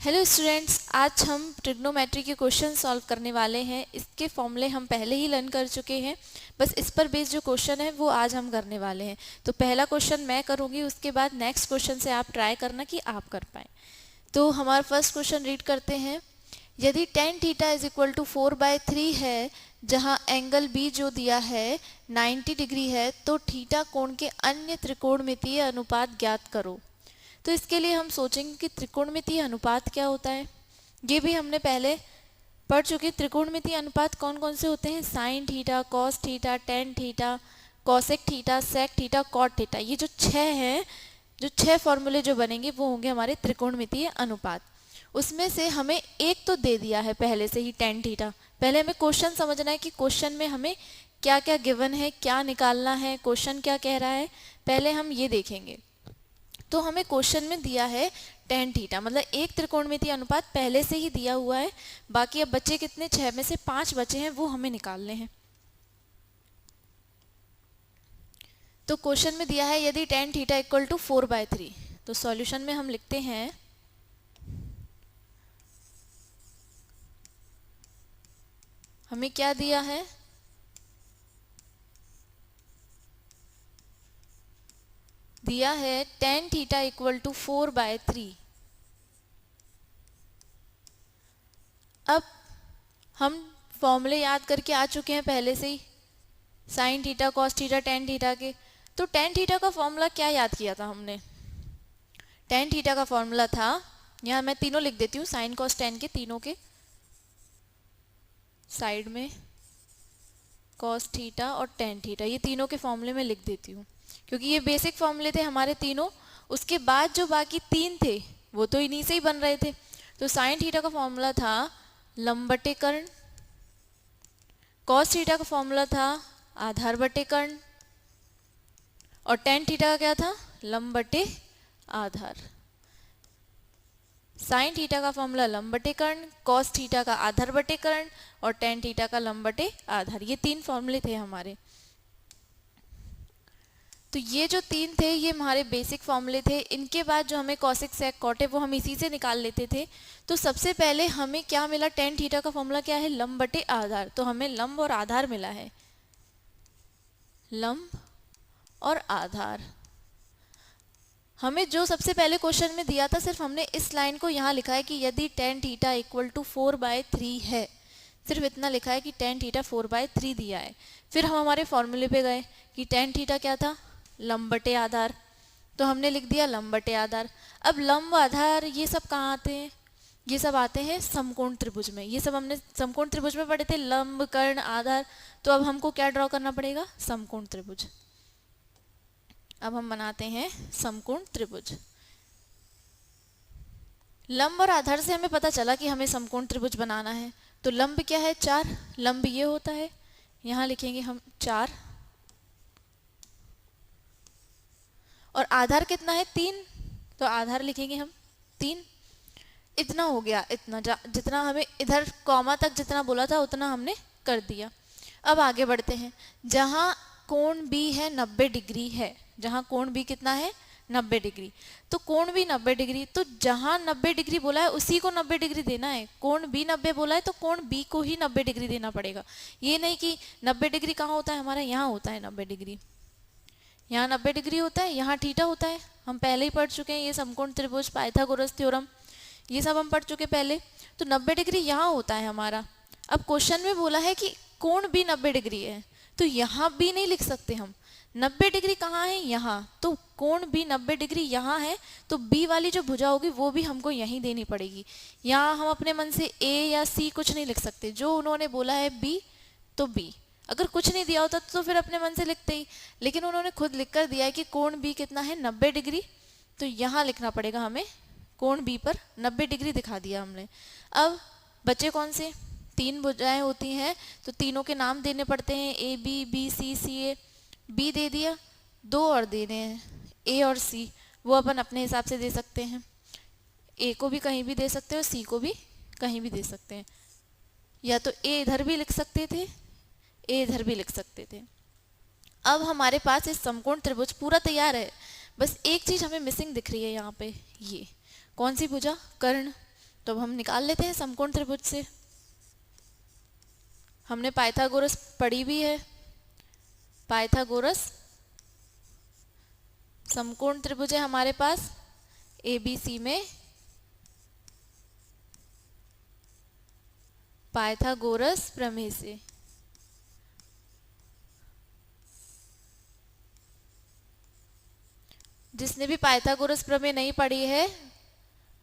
Hello students, आज हम trigonometry के क्वेश्चन सॉल्व करने वाले हैं। इसके फॉर्मूले हम पहले ही लर्न कर चुके हैं, बस इस पर बेस्ड जो क्वेश्चन है वो आज हम करने वाले हैं। तो पहला क्वेश्चन मैं करूंगी, उसके बाद नेक्स्ट क्वेश्चन से आप ट्राई करना कि आप कर पाएँ। तो हमारा फर्स्ट क्वेश्चन रीड करते हैं। यदि tan theta is equal to 4/3 है, जहां एंगल बी जो दिया है 90 डिग्री है, तो थीटा कोण के अन्य त्रिकोणमितीय अनुपात ज्ञात करो। तो इसके लिए हम सोचेंगे कि त्रिकोणमितीय अनुपात क्या होता है। ये भी हमने पहले पढ़ चुके। त्रिकोणमितीय अनुपात कौन कौन से होते हैं? Sine theta, cos theta, tan theta, cosec theta, sec theta, cot theta. ये जो छह हैं, जो छह फॉर्मूले जो बनेंगे वो होंगे हमारे त्रिकोणमितीय अनुपात। उसमें से हमें एक तो दे दिया है पहले से ही टेन थीटा। पहले हमें क्वेश्चन समझना है कि क्वेश्चन में हमें क्या क्या गिवन है, क्या निकालना है, क्वेश्चन क्या कह रहा है, पहले हम ये देखेंगे। तो हमें क्वेश्चन में दिया है tan थीटा, मतलब एक त्रिकोणमितीय अनुपात पहले से ही दिया हुआ है। बाकी अब बच्चे कितने? 6 में से 5 बचे हैं, वो हमें निकालने हैं। तो क्वेश्चन में दिया है यदि tan थीटा इक्वल टू 4/3। तो सॉल्यूशन में हम लिखते हैं हमें क्या दिया है, दिया है tan थीटा इक्वल टू 4/3। अब हम फॉर्मूले याद करके आ चुके हैं पहले से ही, sine theta, cos theta, tan theta के। तो टेन थीटा का फॉर्मूला क्या याद किया था हमने? टेन थीटा का फॉर्मूला था, यहाँ मैं तीनों लिख देती हूँ, साइन कॉस टेन के तीनों के साइड में कॉस थीटा और टेन थीटा, ये तीनों के फॉर्मूले में लिख देती हूँ क्योंकि ये बेसिक फॉर्मूले थे हमारे तीनों। उसके बाद जो बाकी तीन थे वो तो इन्हीं से ही बन रहे थे। तो साइन थीटा का फॉर्मूला था लंब बटे कर्ण, कॉस थीटा का फॉर्मूला था आधार बटे कर्ण, और टेन थीटा का क्या था? लंब बटे आधार। साइन थीटा का फॉर्मूला लंब बटे कर्ण, कॉस थीटा का आधार बटे कर्ण, और टेन थीटा का लंब बटे आधार। ये तीन फॉर्मूले थे हमारे। तो ये जो तीन थे ये हमारे बेसिक फॉर्मूले थे। इनके बाद जो हमें कॉसेक सेक कॉट है वो हम इसी से निकाल लेते थे। तो सबसे पहले हमें क्या मिला? टेन थीटा का फॉर्मूला क्या है? लंब बटे आधार। तो हमें लंब और आधार मिला है, लंब और आधार। हमें जो सबसे पहले क्वेश्चन में दिया था, सिर्फ हमने इस लाइन को यहाँ लिखा है कि यदि tan थीटा इक्वल टू 4/3 है, सिर्फ इतना लिखा है कि tan थीटा 4/3 दिया है। फिर हम हमारे फॉर्मूले पे गए कि tan थीटा क्या था? लंब बटे आधार। तो हमने लिख दिया लंब बटे आधार। अब लंब आधार ये सब कहाँ आते हैं? ये सब आते हैं समकोण त्रिभुज में। ये सब हमने समकोण त्रिभुज में पढ़े थे, लंब, कर्ण, आधार। तो अब हमको क्या ड्रॉ करना पड़ेगा? समकोण त्रिभुज। अब हम बनाते हैं समकोण त्रिभुज। लंब और आधार से हमें पता चला कि हमें समकोण त्रिभुज बनाना है। तो लंब क्या है? 4। लंब ये होता है, यहाँ लिखेंगे हम 4, और आधार कितना है? 3। तो आधार लिखेंगे हम 3। इतना हो गया, इतना जितना हमें इधर कॉमा तक जितना बोला था उतना हमने कर दिया। अब आगे बढ़ते हैं। जहाँ कोण बी है 90 डिग्री है, जहाँ कोण बी कितना है? 90 डिग्री। तो कोण बी 90 डिग्री, तो जहाँ 90 डिग्री बोला है उसी को 90 डिग्री देना है। कोण बी 90 बोला है तो कोण बी को ही 90 डिग्री देना पड़ेगा। ये नहीं कि 90 डिग्री कहाँ होता है हमारा? यहाँ होता है 90 डिग्री, यहाँ 90 डिग्री होता है, यहाँ थीटा होता है। हम पहले ही पढ़ चुके हैं ये समकोण त्रिभुज, पाइथागोरस थ्योरम, ये सब हम पढ़ चुके पहले। तो 90 डिग्री यहाँ होता है हमारा। अब क्वेश्चन में बोला है कि कोण बी 90 डिग्री है, तो यहाँ बी नहीं लिख सकते हम। 90 डिग्री कहाँ है? यहाँ। तो कोण बी 90 डिग्री यहाँ है, तो बी वाली जो भुजा होगी वो भी हमको यहीं देनी पड़ेगी। यहाँ हम अपने मन से ए या सी कुछ नहीं लिख सकते, जो उन्होंने बोला है बी तो बी। अगर कुछ नहीं दिया होता तो फिर अपने मन से लिखते ही, लेकिन उन्होंने खुद लिख कर दिया है कि कोण बी कितना है? 90 डिग्री। तो यहाँ लिखना पड़ेगा हमें, कोण बी पर 90 डिग्री दिखा दिया हमने। अब बचे कौन से? 3 भुजाएं होती हैं, तो तीनों के नाम देने पड़ते हैं, A B, B C, C A. B दे दिया, 2 और देने हैं, ए और सी। वो अपन अपने हिसाब से दे सकते हैं, ए को भी कहीं भी दे सकते हो, सी को भी कहीं भी दे सकते हैं। या तो ए इधर भी लिख सकते थे, ए इधर भी लिख सकते थे। अब हमारे पास इस समकोण त्रिभुज पूरा तैयार है। बस एक चीज हमें मिसिंग दिख रही है यहाँ पे, ये कौन सी भुजा? कर्ण। तो अब हम निकाल लेते हैं समकोण त्रिभुज से। हमने पाइथागोरस पढ़ी भी है। पाइथागोरस समकोण त्रिभुज है हमारे पास ABC में पाइथागोरस प्रमेय से। जिसने भी पाइथागोरस प्रमेय नहीं पढ़ी है,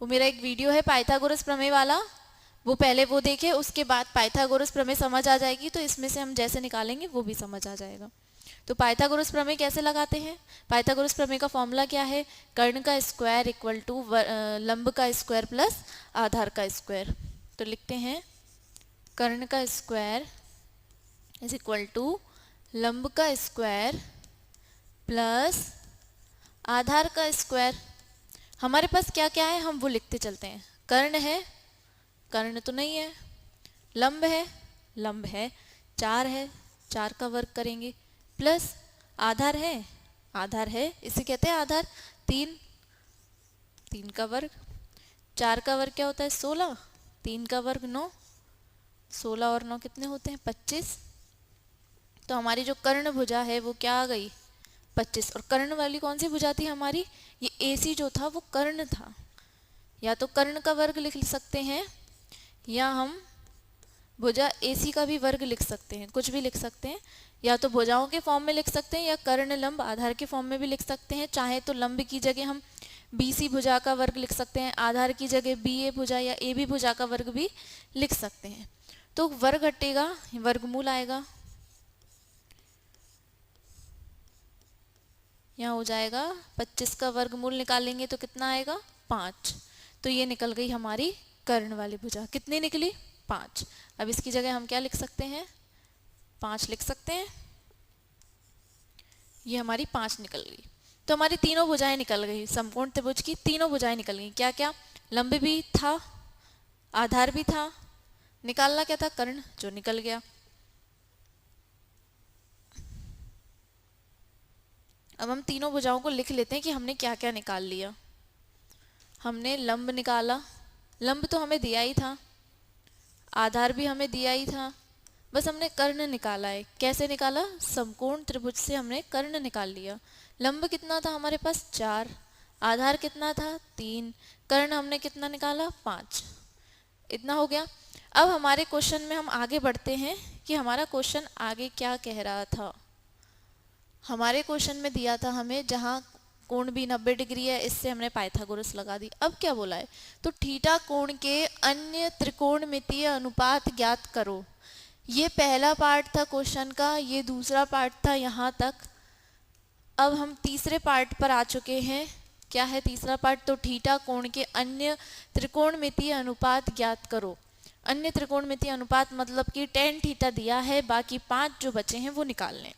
वो मेरा एक वीडियो है पाइथागोरस प्रमेय वाला, वो पहले वो देखे, उसके बाद पाइथागोरस प्रमेय समझ आ जाएगी, तो इसमें से हम जैसे निकालेंगे वो भी समझ आ जाएगा। तो पाइथागोरस प्रमेय कैसे लगाते हैं? पाइथागोरस प्रमेय का फॉर्मूला क्या है? कर्ण का स्क्वायर इक्वल टू लंब का स्क्वायर प्लस आधार का स्क्वायर। तो लिखते हैं कर्ण का स्क्वायर इज इक्वल टू लंब का स्क्वायर प्लस आधार का स्क्वायर। हमारे पास क्या क्या है हम वो लिखते चलते हैं। कर्ण है, कर्ण तो नहीं है। लंब है, लंब है। 4 है, 4 का वर्ग करेंगे, प्लस आधार है, आधार है, इसे कहते हैं आधार। 3, 3 का वर्ग। 4 का वर्ग क्या होता है? 16। 3 का वर्ग 9। 16 और 9 कितने होते हैं? 25। तो हमारी जो कर्ण भुजा है वो क्या आ गई? 25। और कर्ण वाली कौन सी भुजा थी हमारी? ये AC जो था वो कर्ण था। या तो कर्ण का वर्ग लिख सकते हैं, या हम भुजा AC का भी वर्ग लिख सकते हैं, कुछ भी लिख सकते हैं। या तो भुजाओं के फॉर्म में लिख सकते हैं, या कर्ण लंब आधार के फॉर्म में भी लिख सकते हैं। चाहे तो लंब की जगह हम BC भुजा का वर्ग लिख सकते हैं, आधार की जगह BA भुजा या AB भुजा का वर्ग भी लिख सकते हैं। तो वर्ग हटेगा, वर्गमूल आएगा, यहाँ हो जाएगा 25 का वर्गमूल निकालेंगे तो कितना आएगा? 5। तो ये निकल गई हमारी कर्ण वाली भुजा। कितनी निकली? 5। अब इसकी जगह हम क्या लिख सकते हैं? 5 लिख सकते हैं। ये हमारी 5 निकल गई। तो हमारी तीनों भुजाएं निकल गई, समकोण त्रिभुज की तीनों भुजाएं निकल गई। क्या क्या? लंब भी था, आधार भी था, निकालना क्या था? कर्ण, जो निकल गया। अब हम तीनों भुजाओं को लिख लेते हैं कि हमने क्या क्या निकाल लिया। हमने लंब निकाला, लंब तो हमें दिया ही था, आधार भी हमें दिया ही था, बस हमने कर्ण निकाला है। कैसे निकाला? समकोण त्रिभुज से हमने कर्ण निकाल लिया। लंब कितना था हमारे पास? 4। आधार कितना था? 3। कर्ण हमने कितना निकाला? 5। इतना हो गया। अब हमारे क्वेश्चन में हम आगे बढ़ते हैं कि हमारा क्वेश्चन आगे क्या कह रहा था। हमारे क्वेश्चन में दिया था हमें जहाँ कोण भी 90 डिग्री है, इससे हमने पाइथागोरस लगा दी। अब क्या बोला है? तो थीटा कोण के अन्य त्रिकोणमितीय अनुपात ज्ञात करो। ये पहला पार्ट था क्वेश्चन का, ये दूसरा पार्ट था यहाँ तक। अब हम तीसरे पार्ट पर आ चुके हैं। क्या है तीसरा पार्ट? तो थीटा कोण के अन्य त्रिकोणमितीय अनुपात ज्ञात करो। अन्य त्रिकोणमितीय अनुपात मतलब कि tan थीटा दिया है, बाकी 5 जो बचे हैं वो निकाल लें।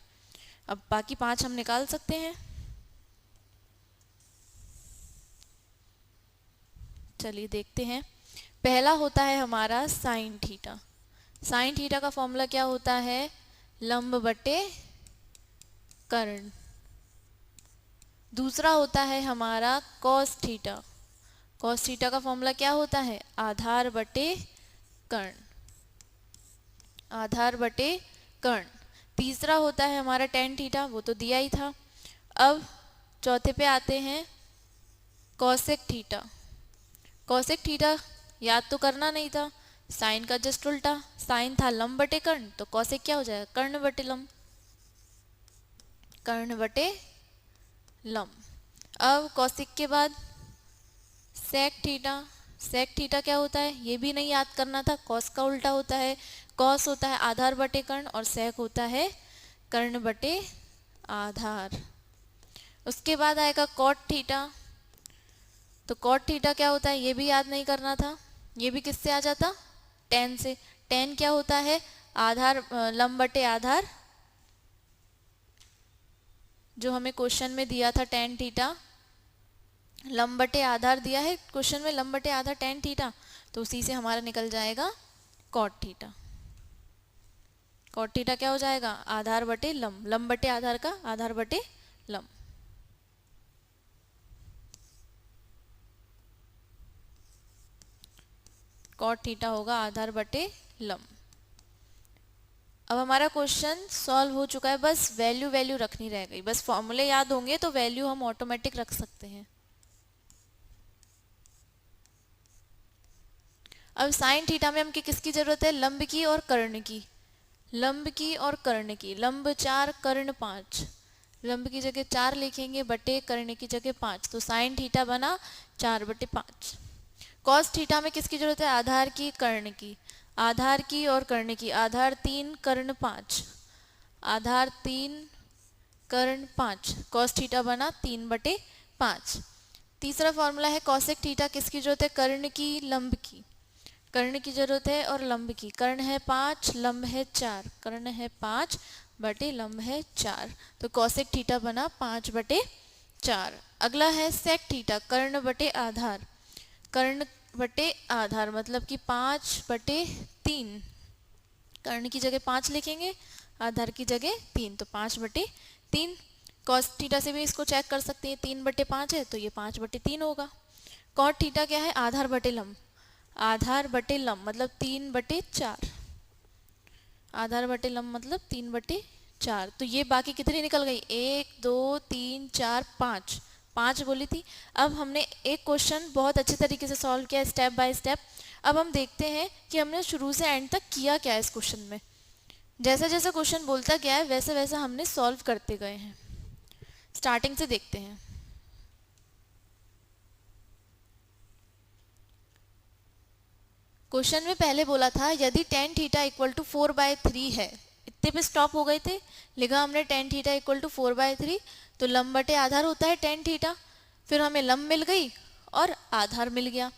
अब बाकी 5 हम निकाल सकते हैं। चलिए देखते हैं। पहला होता है हमारा साइन थीटा। साइन थीटा का फॉर्मूला क्या होता है? लंब बटे कर्ण। दूसरा होता है हमारा कॉस थीटा। कॉस थीटा का फॉर्मूला क्या होता है? आधार बटे कर्ण। आधार बटे कर्ण। तीसरा होता है हमारा tan थीटा, वो तो दिया ही था। अब चौथे पे आते हैं कॉसेक थीटा। कॉसेक थीटा याद तो करना नहीं था, साइन का जस्ट उल्टा। साइन था लंब बटे कर्ण, तो कॉसेक क्या हो जाएगा? कर्ण बटे लंब। कर्ण बटे लंब। अब कॉसेक के बाद सेक थीटा। सेक थीटा क्या होता है? ये भी नहीं याद करना था, कॉस का उल्टा होता है। कॉस होता है आधार बटे कर्ण और सेक होता है कर्ण बटे आधार। उसके बाद आएगा कॉट थीटा। तो कॉट थीटा क्या होता है? ये भी याद नहीं करना था, ये भी किससे आ जाता? tan से। tan क्या होता है? आधार लंब बटे आधार, जो हमें क्वेश्चन में दिया था tan थीटा। लंब बटे आधार दिया है क्वेश्चन में, लंब बटे आधार tan थीटा, तो उसी से हमारा निकल जाएगा कॉट थीटा। कॉट थीटा क्या हो जाएगा? आधार बटे लंब, लंब बटे आधार का आधार बटे लंब। कॉट थीटा होगा आधार बटे लंब। अब हमारा क्वेश्चन सॉल्व हो चुका है, बस वैल्यू रखनी रह गई। बस फॉर्मूले याद होंगे तो वैल्यू हम ऑटोमेटिक रख सकते हैं। अब साइन थीटा में हमकी किसकी जरूरत है? लंब की और कर्ण की। लंब की और कर्ण की। लंब 4 कर्ण 5। लंब की जगह 4 लिखेंगे बटे कर्ण की जगह 5, तो साइन थीटा बना 4 बटे 5। कॉस थीटा में किसकी जरूरत है? आधार की कर्ण की। आधार की और कर्ण की। आधार 3 कर्ण 5। आधार 3 कर्ण 5। कॉस थीटा बना 3 बटे 5। तीसरा फॉर्मूला है कॉसेक थीटा, किसकी जरूरत है? कर्ण की लंब की। कर्ण की जरूरत है और लंब की। कर्ण है 5, लंब है 4। कर्ण है 5 बटे लंब है 4, तो कॉसेक थीटा बना 5 बटे 4। अगला है सेक थीटा, कर्ण बटे आधार। कर्ण बटे आधार मतलब कि 5 बटे 3। कर्ण की जगह 5 लिखेंगे, आधार की जगह 3, तो 5 बटे 3। कॉस थीटा से भी इसको चेक कर सकते हैं, 3 बटे 5 है तो ये 5 बटे 3 होगा। कॉट थीटा क्या है? आधार बटे लंब। आधार बटे लंब मतलब 3 बटे 4। आधार बटे लंब मतलब 3 बटे 4, तो ये बाकी कितनी निकल गई? 1 2 3 4 5। 5 बोली थी। अब हमने एक क्वेश्चन बहुत अच्छे तरीके से सॉल्व किया स्टेप बाय स्टेप। अब हम देखते हैं कि हमने शुरू से एंड तक किया क्या है इस क्वेश्चन में। जैसा जैसा क्वेश्चन बोलता गया है वैसे वैसा हमने सॉल्व करते गए हैं। स्टार्टिंग से देखते हैं। क्वेश्चन में पहले बोला था यदि tan थीटा इक्वल टू 4/3 है, इतने पे स्टॉप हो गए थे। लिखा हमने tan थीटा इक्वल टू 4/3, तो लंब बटे आधार होता है tan थीटा। फिर हमें लंब मिल गई और आधार मिल गया।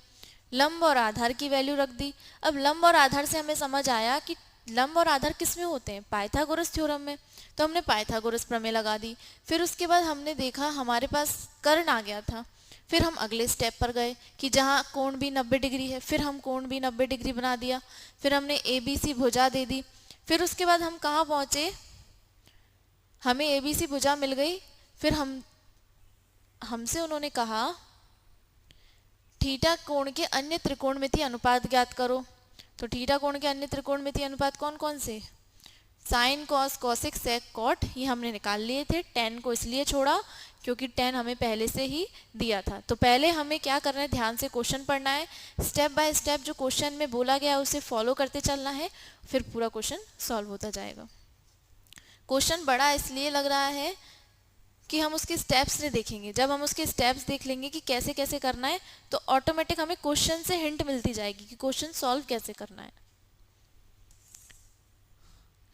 लंब और आधार की वैल्यू रख दी। अब लंब और आधार से हमें समझ आया कि लंब और आधार किस में होते हैं? पाइथागोरस थ्योरम में, तो हमने पाइथागोरस प्रमेय लगा दी। फिर उसके बाद हमने देखा हमारे पास कर्ण आ गया था। फिर हम अगले स्टेप पर गए कि जहाँ कोण भी 90 डिग्री है, फिर हम कोण भी 90 डिग्री बना दिया। फिर हमने ABC भुजा दे दी। फिर उसके बाद हम कहाँ पहुँचे? हमें ABC भुजा मिल गई। फिर हमसे उन्होंने कहा थीटा कोण के अन्य त्रिकोणमितीय अनुपात ज्ञात करो। तो थीटा कोण के अन्य त्रिकोणमितीय अनुपात कौन कौन से? साइन, कॉस, कोसेक, सेक, कॉट, ये हमने निकाल लिए थे। tan को इसलिए छोड़ा क्योंकि tan हमें पहले से ही दिया था। तो पहले हमें क्या करना है? ध्यान से क्वेश्चन पढ़ना है। स्टेप बाय स्टेप जो क्वेश्चन में बोला गया उसे फॉलो करते चलना है, फिर पूरा क्वेश्चन सॉल्व होता जाएगा। क्वेश्चन बड़ा इसलिए लग रहा है कि हम उसके स्टेप्स से देखेंगे। जब हम उसके स्टेप्स देख लेंगे कि कैसे कैसे करना है, तो ऑटोमेटिक हमें क्वेश्चन से हिंट मिलती जाएगी कि क्वेश्चन सॉल्व कैसे करना है।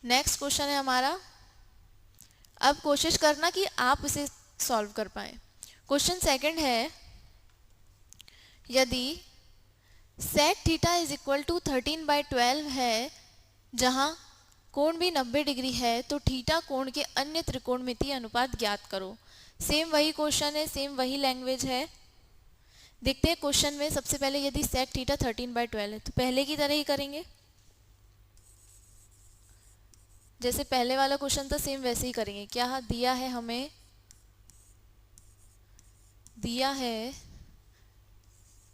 नेक्स्ट क्वेश्चन है हमारा। अब कोशिश करना कि आप इसे सॉल्व कर पाए। क्वेश्चन सेकंड है यदि sec theta is equal to 13/12 है, जहां कोण भी 90 डिग्री है, तो थीटा कोण के अन्य त्रिकोणमितीय अनुपात ज्ञात करो। सेम वही क्वेश्चन है, सेम वही लैंग्वेज है। देखते हैं क्वेश्चन में सबसे पहले यदि सेक थीटा 13/12 है तो पहले की तरह ही करेंगे। जैसे पहले वाला क्वेश्चन था सेम वैसे ही करेंगे। क्या दिया है हमें? दिया है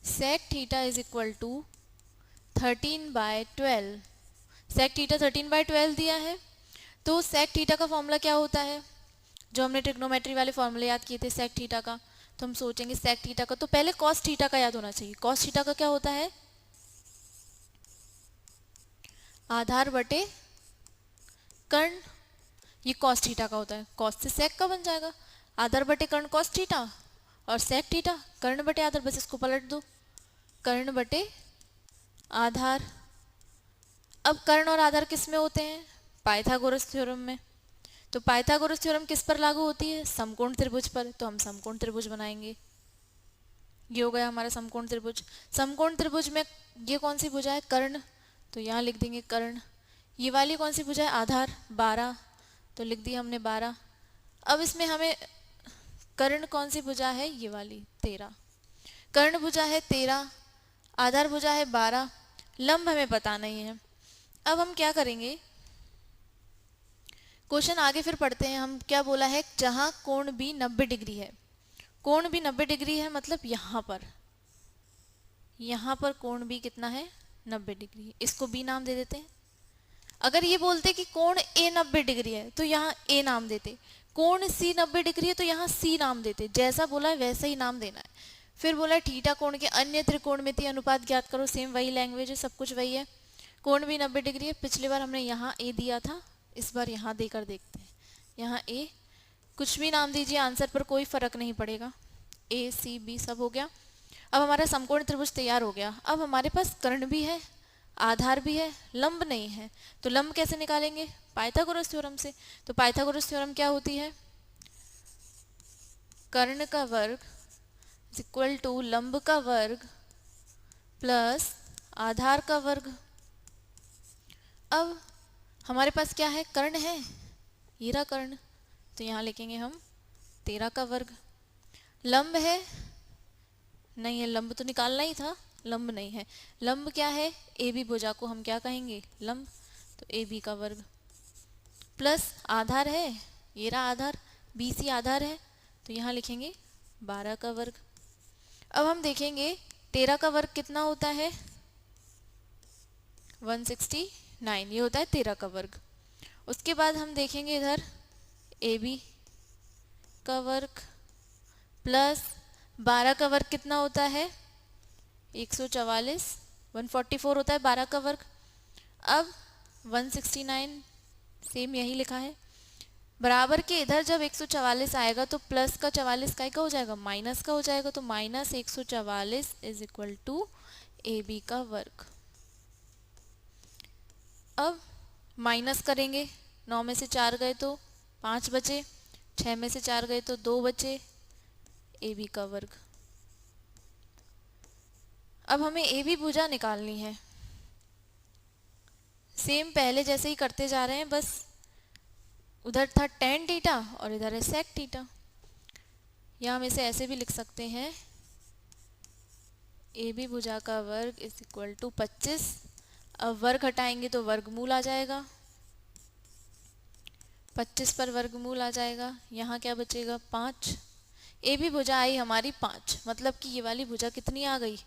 sec theta is equal to 13/12। Sec theta 13/12 दिया है, तो सेक थीटा का फॉर्मूला क्या होता है? जो हमने ट्रिग्नोमेट्री वाले फॉर्मूले याद किए थे सेक थीटा का, तो हम सोचेंगे सेक थीटा का, तो पहले कॉस थीटा का याद होना चाहिए। कॉस थीटा का क्या होता है? आधार बटे कर्ण। ये कॉस थीटा का होता है। कॉस से सेक का बन जाएगा। आधार बटे कर्ण कॉस थीटा और सेक थीटा कर्ण बटे आधार, बस इसको पलट दो। कर्ण बटे आधार। अब कर्ण और आधार किस में होते हैं? पाइथागोरस थ्योरम में। तो पाइथागोरस थ्योरम किस पर लागू होती है? समकोण त्रिभुज पर। तो हम समकोण त्रिभुज बनाएंगे। ये हो गया हमारा समकोण त्रिभुज। समकोण त्रिभुज में ये कौन सी भुजा है? कर्ण, तो यहाँ लिख देंगे कर्ण। ये वाली कौन सी भुजा है? आधार 12, तो लिख दिया हमने 12। अब इसमें हमें कर्ण कौन सी भुजा है? ये वाली 13। कर्ण भुजा है 13, आधार भुजा है 12, लंब हमें पता नहीं है। अब हम क्या करेंगे? क्वेश्चन आगे फिर पढ़ते हैं। हम क्या बोला है? जहां कोण भी 90 डिग्री है। कोण भी 90 डिग्री है मतलब यहाँ पर कोण भी कितना है? 90 डिग्री, इसको बी नाम दे देते हैं। अगर ये बोलते कि कोण ए 90 डिग्री है तो यहाँ ए नाम देते, कोण सी 90 डिग्री है तो यहाँ सी नाम देते, जैसा बोला है वैसा ही नाम देना है। फिर बोला थीटा कोण के अन्य त्रिकोणमितीय अनुपात ज्ञात करो, सेम वही लैंग्वेज है, सब कुछ वही है। कोण भी 90 डिग्री है, पिछली बार हमने यहाँ ए दिया था, इस बार यहाँ देकर देखते हैं। यहाँ ए कुछ भी नाम दीजिए, आंसर पर कोई फर्क नहीं पड़ेगा, ए सी बी सब हो गया। अब हमारा समकोण त्रिभुज तैयार हो गया। अब हमारे पास कर्ण भी है, आधार भी है, लंब नहीं है, तो लंब कैसे निकालेंगे? पाइथागोरस थ्योरम से। तो पाइथागोरस थ्योरम क्या होती है? कर्ण का वर्ग इज इक्वल टू लंब का वर्ग प्लस आधार का वर्ग। अब हमारे पास क्या है? कर्ण है, ये रहा कर्ण, तो यहाँ लिखेंगे हम 13 का वर्ग। लंब है, नहीं है, लंब तो निकालना ही था, लंब नहीं है। लंब क्या है? ए बी भुजा को हम क्या कहेंगे? लंब, तो ए बी का वर्ग प्लस आधार है, ये रहा आधार, बी सी आधार है, तो यहाँ लिखेंगे 12 का वर्ग। अब हम देखेंगे 13 का वर्ग कितना होता है? 169, ये होता है 13 का वर्ग। उसके बाद हम देखेंगे इधर ए बी का वर्ग प्लस 12 का वर्ग कितना होता है? 144, 144 होता है 12 का वर्ग। अब 169 सेम यही लिखा है, बराबर के इधर जब 144 आएगा तो प्लस का 44 का हो जाएगा, माइनस का हो जाएगा, तो minus 144 is equal to A B का वर्ग। अब माइनस करेंगे, 9 में से 4 गए तो 5 बचे, 6 में से 4 गए तो 2 बचे, ए बी का वर्ग। अब हमें ए बी भुजा निकालनी है, सेम पहले जैसे ही करते जा रहे हैं, बस उधर था tan थीटा और इधर है sec थीटा। या हम इसे ऐसे भी लिख सकते हैं, ए बी भुजा का वर्ग इज इक्वल टू 25। अब वर्ग हटाएंगे तो वर्गमूल आ जाएगा, 25 पर वर्गमूल आ जाएगा, यहाँ क्या बचेगा? 5। ए बी भुजा आई हमारी 5, मतलब कि ये वाली भुजा कितनी आ गई?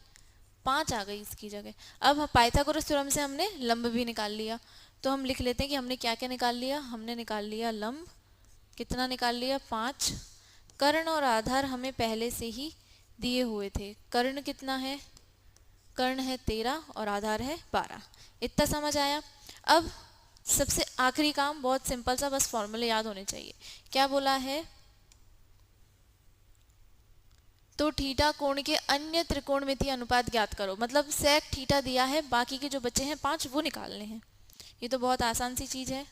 5 आ गई इसकी जगह। अब पाइथागोरस थ्योरम से हमने लंब भी निकाल लिया, तो हम लिख लेते हैं कि हमने क्या क्या निकाल लिया। हमने निकाल लिया लंब, कितना निकाल लिया? 5। कर्ण और आधार हमें पहले से ही दिए हुए थे। कर्ण कितना है? कर्ण है 13 और आधार है 12। इतना समझ आया। अब सबसे आखिरी काम बहुत सिंपल सा, बस फॉर्मूले याद होने चाहिए। क्या बोला है? तो थीटा कोण के अन्य त्रिकोणमितीय अनुपात ज्ञात करो, मतलब सेक थीटा दिया है, बाकी के जो बचे हैं 5 वो निकालने हैं। ये तो बहुत आसान सी चीज है।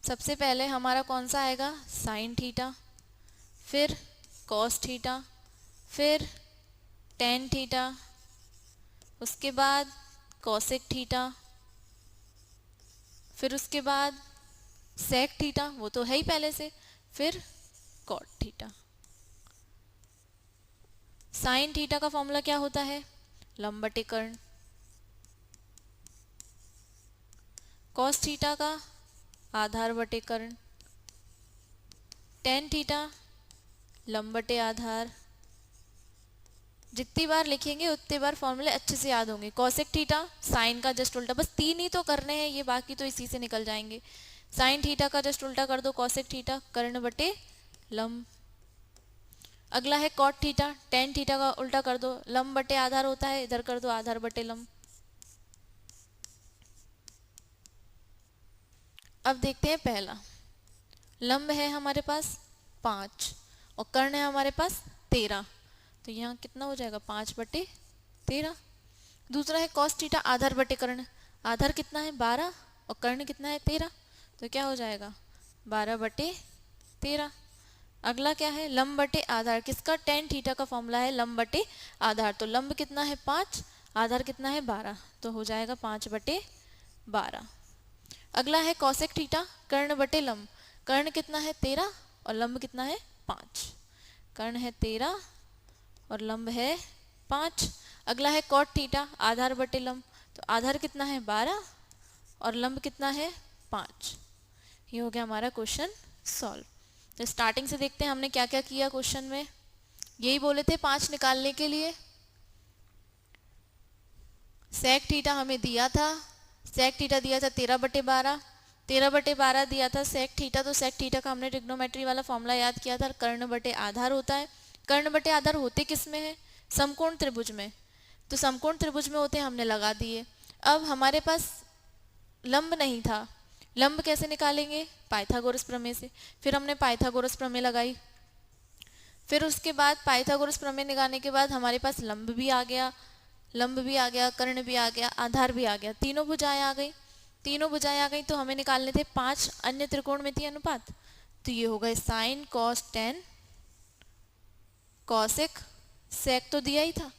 सबसे पहले हमारा कौन सा आएगा? साइन थीटा, फिर कॉस थीटा, फिर टेन थीटा, उसके बाद कॉसेक थीटा, फिर उसके बाद सेक थीटा, वो तो है ही पहले से, फिर कॉट थीटा। साइन थीटा का फॉर्मूला क्या होता है? लंब बटे कर्ण। कॉस थीटा का आधार बटे कर्ण। टेन थीटा लंब बटे आधार। जितनी बार लिखेंगे उतनी बार फॉर्मूले अच्छे से याद होंगे। कॉसेक थीटा साइन का जस्ट उल्टा, बस 3 ही तो करने हैं ये, बाकी तो इसी से निकल जाएंगे। साइन थीटा का जस्ट उल्टा कर दो, कॉसेक थीटा कर्ण बटे लंब। अगला है कॉट थीटा, टेन थीटा का उल्टा कर दो, लंब बटे आधार होता है, इधर कर दो आधार बटे लंब। अब देखते हैं पहला, लंब है हमारे पास 5 और कर्ण है हमारे पास 13, तो यहाँ कितना हो जाएगा? 5 बटे 13। दूसरा है कॉस थीटा आधार बटे कर्ण, आधार कितना है? 12 और कर्ण कितना है? 13, तो क्या हो जाएगा? 12 बटे 13। अगला क्या है? लंब बटे आधार, किसका? टेन थीटा का फॉर्मूला है लंब बटे आधार, तो लंब कितना है? 5, आधार कितना है? 12, तो हो जाएगा 5 बटे 12। अगला है कॉसेक थीटा कर्ण बटे लंब, कर्ण कितना है? 13 और लंब कितना है? 5, कर्ण है 13 और लंब है 5। अगला है कॉट थीटा आधार बटे लंब, तो आधार कितना है? 12 और लंब कितना है? 5। ये हो गया हमारा क्वेश्चन सॉल्व। तो स्टार्टिंग से देखते हैं हमने क्या क्या किया क्वेश्चन में। यही बोले थे 5 निकालने के लिए, सेक थीटा हमें दिया था, सेक थीटा दिया था 13/12, 13/12 दिया था सेक थीटा। तो सेक थीटा का हमने ट्रिग्नोमेट्री वाला फॉर्मूला याद किया था, कर्ण बटे आधार होता है। कर्ण बटे आधार होते किस में है? समकोण त्रिभुज में। तो समकोण त्रिभुज में होते हमने लगा दिए। अब हमारे पास लंब नहीं था, लंब कैसे निकालेंगे? पाइथागोरस प्रमेय से। फिर हमने पाइथागोरस प्रमेय लगाई, फिर उसके बाद पाइथागोरस प्रमेय लगाने के बाद हमारे पास लंब भी आ गया, लंब भी आ गया, कर्ण भी आ गया, आधार भी आ गया, तीनों भुजाएं आ गई। तीनों भुजाएं आ गई तो हमें निकालने थे 5 अन्य त्रिकोणमितीय अनुपात। तो ये हो गए साइन कॉस टेन कॉसेक, सेक तो दिया ही था,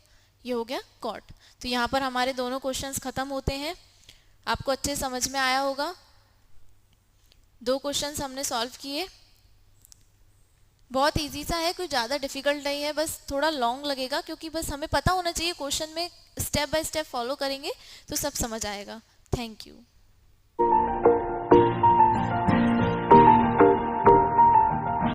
ये हो गया कॉट। तो यहाँ पर हमारे दोनों क्वेश्चंस खत्म होते हैं। आपको अच्छे समझ में आया होगा। 2 क्वेश्चंस हमने सॉल्व किए, बहुत इजी सा है, कोई ज़्यादा डिफिकल्ट नहीं है, बस थोड़ा लॉन्ग लगेगा क्योंकि बस हमें पता होना चाहिए क्वेश्चन में, स्टेप बाय स्टेप फॉलो करेंगे तो सब समझ आएगा। Thank you.